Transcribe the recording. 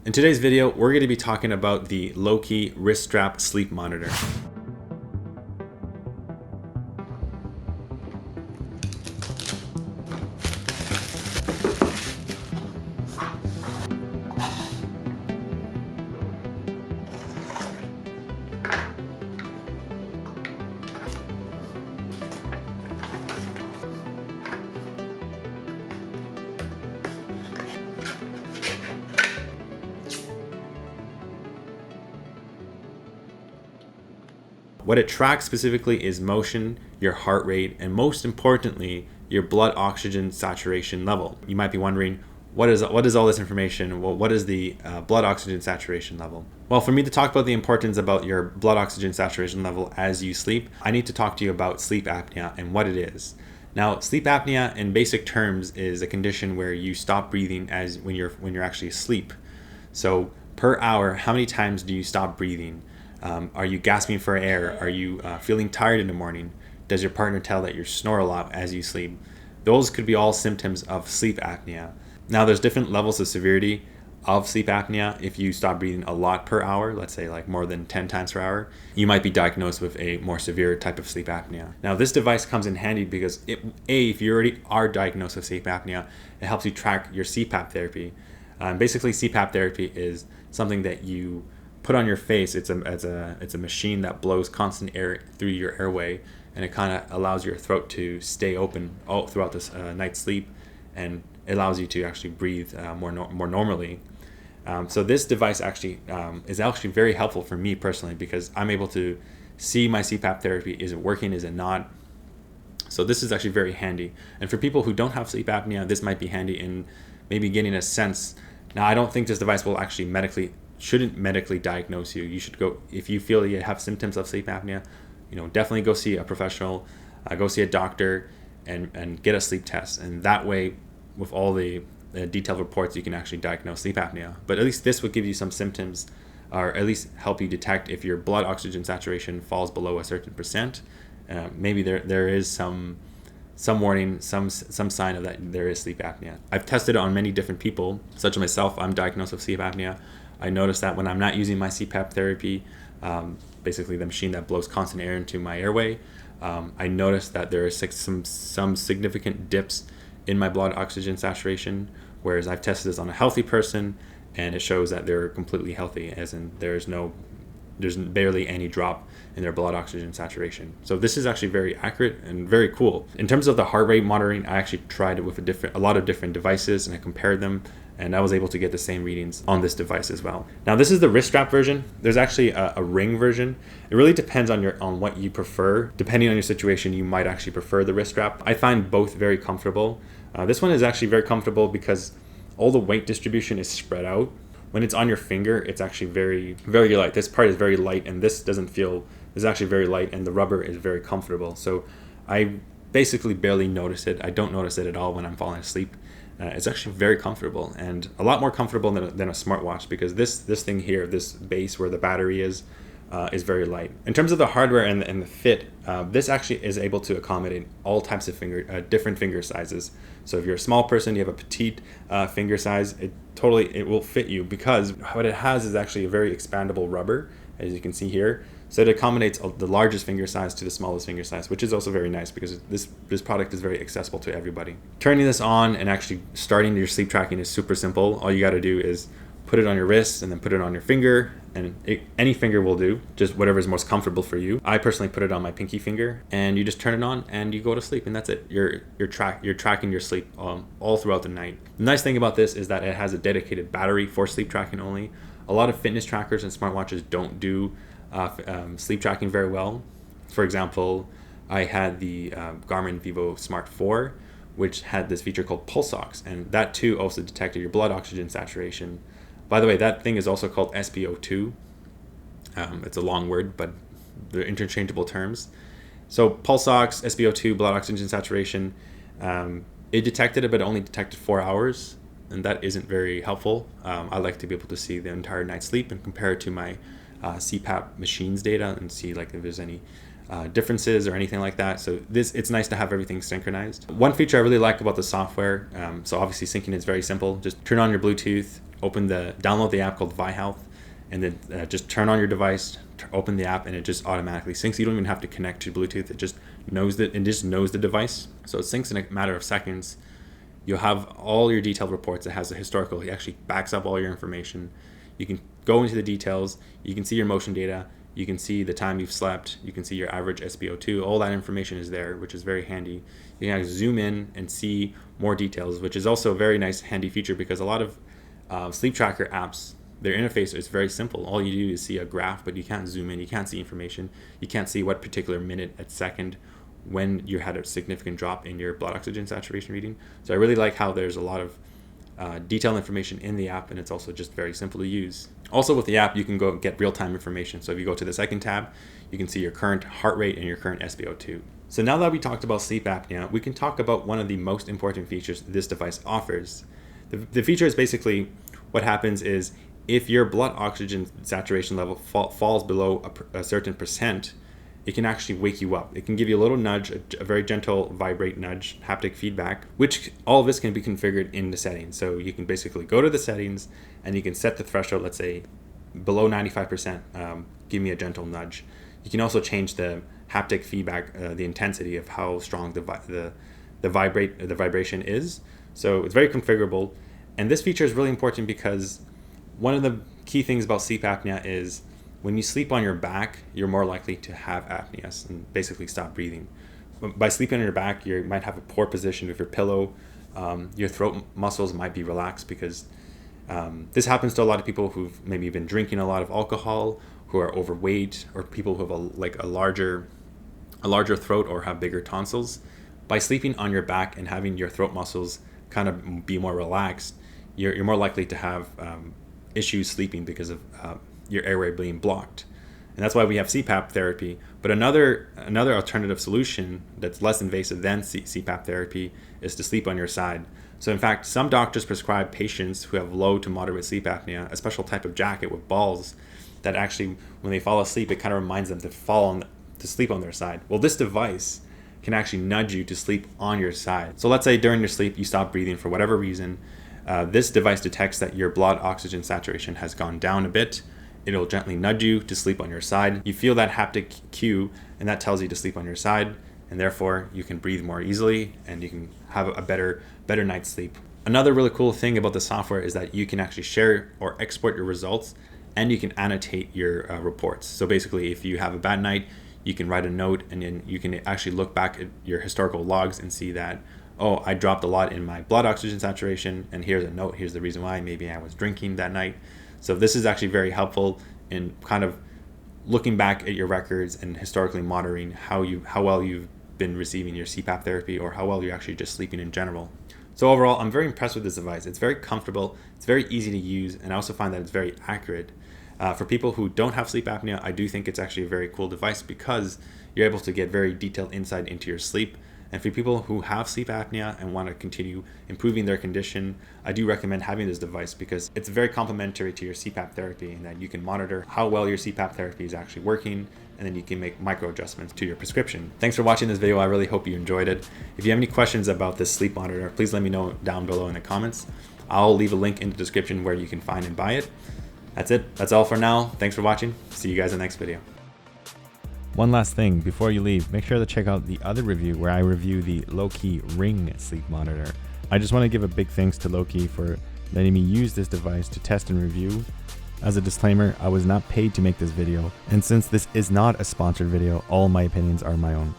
In today's video, we're going to be talking about the Lookee wrist strap sleep monitor. What it tracks specifically is motion, your heart rate, and most importantly, your blood oxygen saturation level. You might be wondering, what is all this information? Well, what is the blood oxygen saturation level? Well, for me to talk about the importance about your blood oxygen saturation level as you sleep, I need to talk to you about sleep apnea and what it is. Now, sleep apnea in basic terms is a condition where you stop breathing when you're actually asleep. So per hour, how many times do you stop breathing? Are you gasping for air? Are you feeling tired in the morning? Does your partner tell that you snore a lot as you sleep? Those could be all symptoms of sleep apnea. Now, there's different levels of severity of sleep apnea. If you stop breathing a lot per hour, let's say like more than 10 times per hour, you might be diagnosed with a more severe type of sleep apnea. Now, this device comes in handy because if you already are diagnosed with sleep apnea, it helps you track your CPAP therapy. Basically, CPAP therapy is something that you put on your face. It's a machine that blows constant air through your airway, and it kind of allows your throat to stay open all throughout this night's sleep, and it allows you to actually breathe more normally. So this device actually is actually very helpful for me personally, because I'm able to see my CPAP therapy. Is it working? Is it not? So this is actually very handy. And for people who don't have sleep apnea, this might be handy in maybe getting a sense. Now, I don't think this device will actually shouldn't medically diagnose you. You should go, if you feel you have symptoms of sleep apnea, definitely go see a professional, go see a doctor, and get a sleep test. And that way, with all the detailed reports, you can actually diagnose sleep apnea. But at least this would give you some symptoms, or at least help you detect if your blood oxygen saturation falls below a certain percent. Maybe there is some warning, some sign of that there is sleep apnea. I've tested it on many different people, such as myself. I'm diagnosed with sleep apnea. I noticed that when I'm not using my CPAP therapy, basically the machine that blows constant air into my airway, I noticed that there are some significant dips in my blood oxygen saturation, whereas I've tested this on a healthy person, and it shows that they're completely healthy, as in there's barely any drop in their blood oxygen saturation. So this is actually very accurate and very cool. In terms of the heart rate monitoring, I actually tried it with a lot of different devices, and I compared them, and I was able to get the same readings on this device as well. Now, this is the wrist strap version. There's actually a ring version. It really depends on what you prefer. Depending on your situation, you might actually prefer the wrist strap. I find both very comfortable. This one is actually very comfortable because all the weight distribution is spread out. When it's on your finger, it's actually very, very light. This part is very light, and this is actually very light, and the rubber is very comfortable. So I basically barely notice it. I don't notice it at all when I'm falling asleep. It's actually very comfortable, and a lot more comfortable than a smartwatch, because this thing here, this base where the battery is very light. In terms of the hardware and the fit, this actually is able to accommodate all types of different finger sizes. So if you're a small person, you have a petite finger size, it will fit you, because what it has is actually a very expandable rubber, as you can see here. So it accommodates the largest finger size to the smallest finger size, which is also very nice, because this product is very accessible to everybody. Turning this on and actually starting your sleep tracking is super simple. All you got to do is put it on your wrist and then put it on your finger, and any finger will do, just whatever is most comfortable for you. I personally put it on my pinky finger, and you just turn it on and you go to sleep, and that's it. You're tracking your sleep all throughout the night. The nice thing about this is that it has a dedicated battery for sleep tracking only. A lot of fitness trackers and smartwatches don't do sleep tracking very well. For example, I had the Garmin Vivo Smart 4, which had this feature called Pulse Ox, and that too also detected your blood oxygen saturation. By the way, that thing is also called SpO2. It's a long word, but they're interchangeable terms. So Pulse Ox, SpO2, blood oxygen saturation, it detected it, but it only detected 4 hours, and that isn't very helpful. I like to be able to see the entire night's sleep and compare it to my CPAP machine's data and see like if there's any differences or anything like that. So it's nice to have everything synchronized. One feature I really like about the software, so obviously syncing is very simple. Just turn on your Bluetooth, download the app called ViHealth, and then just turn on your device, open the app, and it just automatically syncs. You don't even have to connect to Bluetooth. It just knows the device. So it syncs in a matter of seconds. You'll have all your detailed reports. It has a historical. It actually backs up all your information. You can go into the details. You can see your motion data. You can see the time you've slept. You can see your average SpO2. All that information is there, which is very handy. You can zoom in and see more details, which is also a very nice, handy feature, because a lot of sleep tracker apps, their interface is very simple. All you do is see a graph, but you can't zoom in. You can't see information. You can't see what particular minute at second when you had a significant drop in your blood oxygen saturation reading. So I really like how there's a lot of detailed information in the app, and it's also just very simple to use. Also with the app, you can go get real-time information. So if you go to the second tab, you can see your current heart rate and your current SpO2. So now that we talked about sleep apnea, we can talk about one of the most important features this device offers. The feature is basically, what happens is, if your blood oxygen saturation level falls below a certain percent, it can actually wake you up. It can give you a little nudge, a very gentle vibrate nudge, haptic feedback, which all of this can be configured in the settings. So you can basically go to the settings and you can set the threshold, let's say below 95%, give me a gentle nudge. You can also change the haptic feedback, the intensity of how strong the vibration is. So it's very configurable. And this feature is really important because one of the key things about sleep apnea is, when you sleep on your back, you're more likely to have apneas and basically stop breathing. By sleeping on your back, you might have a poor position with your pillow. Your throat muscles might be relaxed, because this happens to a lot of people who've maybe been drinking a lot of alcohol, who are overweight, or people who have a larger throat or have bigger tonsils. By sleeping on your back and having your throat muscles kind of be more relaxed, you're more likely to have issues sleeping because of your airway being blocked. And that's why we have CPAP therapy. But another alternative solution that's less invasive than CPAP therapy is to sleep on your side. So in fact, some doctors prescribe patients who have low to moderate sleep apnea a special type of jacket with balls that actually, when they fall asleep, it kind of reminds them to sleep on their side. Well, this device can actually nudge you to sleep on your side. So let's say during your sleep you stop breathing for whatever reason. This device detects that your blood oxygen saturation has gone down a bit. It'll gently nudge you to sleep on your side. You feel that haptic cue, and that tells you to sleep on your side, and therefore you can breathe more easily and you can have a better night's sleep. Another really cool thing about the software is that you can actually share or export your results, and you can annotate your reports. So basically, if you have a bad night, you can write a note, and then you can actually look back at your historical logs and see that, oh, I dropped a lot in my blood oxygen saturation, and here's a note, here's the reason why, maybe I was drinking that night. So this is actually very helpful in kind of looking back at your records and historically monitoring how well you've been receiving your CPAP therapy, or how well you're actually just sleeping in general. So overall, I'm very impressed with this device. It's very comfortable, it's very easy to use, and I also find that it's very accurate. For people who don't have sleep apnea, I do think it's actually a very cool device, because you're able to get very detailed insight into your sleep. And for people who have sleep apnea and want to continue improving their condition, I do recommend having this device, because it's very complementary to your CPAP therapy, in that you can monitor how well your CPAP therapy is actually working, and then you can make micro adjustments to your prescription. Thanks for watching this video. I really hope you enjoyed it. If you have any questions about this sleep monitor, please let me know down below in the comments. I'll leave a link in the description where you can find and buy it. That's it. That's all for now. Thanks for watching. See you guys in the next video. One last thing before you leave, make sure to check out the other review where I review the Lookee Ring sleep monitor. I just want to give a big thanks to Lookee for letting me use this device to test and review. As a disclaimer, I was not paid to make this video, and since this is not a sponsored video, all my opinions are my own.